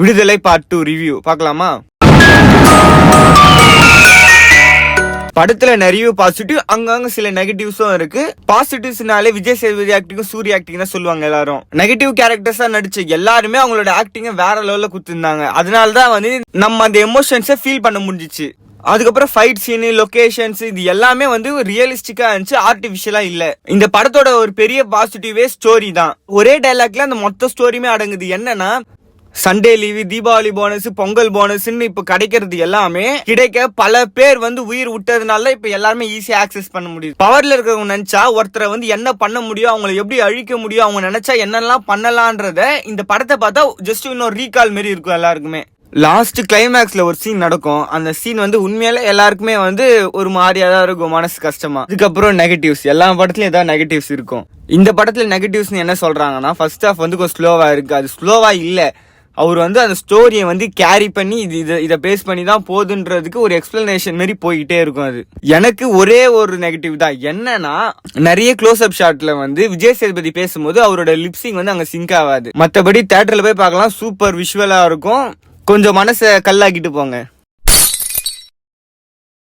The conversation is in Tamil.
விடுதலை பார்ட் 2 ரிவ்யூ பார்க்கலாமா? படத்துல நிறைய பாசிட்டிவ், அங்கங்க சில நெகட்டிவ்ஸும் இருக்கு. பாசிட்டிவ்ஸ்னாலே விஜய் சேதுபதி ஆக்டிங், சூர்யா ஆக்டிங் தான் சொல்லுவாங்க எல்லாரும். நெகட்டிவ் கேரக்டர்ஸா நடிச்ச எல்லாருமே அவங்களோட ஆக்டிங் வேற லெவல்ல குடுத்திருந்தாங்க. அதனாலதான் வந்து நம்ம அந்த எமோஷன்ஸை ஃபீல் பண்ண முடிஞ்சிச்சு. அதுக்கப்புறம் ஃபைட் சீனு, லொகேஷன்ஸ், இது எல்லாமே வந்து ரியலிஸ்டிக்கா இருந்துச்சு, ஆர்டிபிஷியலா இல்ல. இந்த படத்தோட ஒரு பெரிய பாசிட்டிவே ஸ்டோரி தான். ஒரே டைலாக்ல அந்த மொத்த ஸ்டோரியுமே அடங்குது. என்னன்னா, Sunday leave, Deepavali bonus, Pongal போனஸ்ன்னு இப்ப கிடைக்கிறது எல்லாமே கிடைக்க பல பேர் வந்து உயிர் விட்டதுனால இப்ப எல்லாருமே ஈஸியா ஆக்சஸ் பண்ண முடியுது. பவர்ல இருக்கிறவங்க நினைச்சா ஒருத்தரை வந்து என்ன பண்ண முடியும், அவங்களை எப்படி அழிக்க முடியும், அவங்க நினைச்சா என்னெல்லாம் பண்ணலான்றத இந்த படத்தை பார்த்தா ஜஸ்ட் இன்னொரு ரீகால் மாரி இருக்கும் எல்லாருக்குமே. லாஸ்ட் கிளைமேக்ஸ்ல ஒரு சீன் நடக்கும். அந்த சீன் வந்து உண்மையில எல்லாருக்குமே வந்து ஒரு மாதிரியா தான் இருக்கும், மனசு கஷ்டமா. அதுக்கப்புறம் நெகட்டிவ்ஸ், எல்லா படத்துலயும் ஏதாவது நெகட்டிவ்ஸ் இருக்கும். இந்த படத்துல நெகட்டிவ்ஸ் என்ன சொல்றாங்கன்னா, ஃபர்ஸ்ட் ஹாஃப் வந்து கொஞ்சம் ஸ்லோவா இருக்கு. அது ஸ்லோவா இல்ல, அவர் வந்து அந்த ஸ்டோரியை வந்து கேரி பண்ணி இதை பேஸ் பண்ணி தான் போகுதுன்றதுக்கு ஒரு எக்ஸ்பிளனேஷன் மாதிரி போய்கிட்டே இருக்கும். அது எனக்கு ஒரே ஒரு நெகட்டிவ் தான். என்னன்னா, நிறைய க்ளோஸ் அப் ஷாட்ல வந்து விஜய் சேதுபதி பேசும்போது அவரோட லிப்சிங் வந்து அங்க சிங்க் ஆகாது. மற்றபடி தியேட்டர்ல போய் பார்க்கலாம், சூப்பர் விஷுவலா இருக்கும். கொஞ்சம் மனசை கல்லாக்கிட்டு போங்க.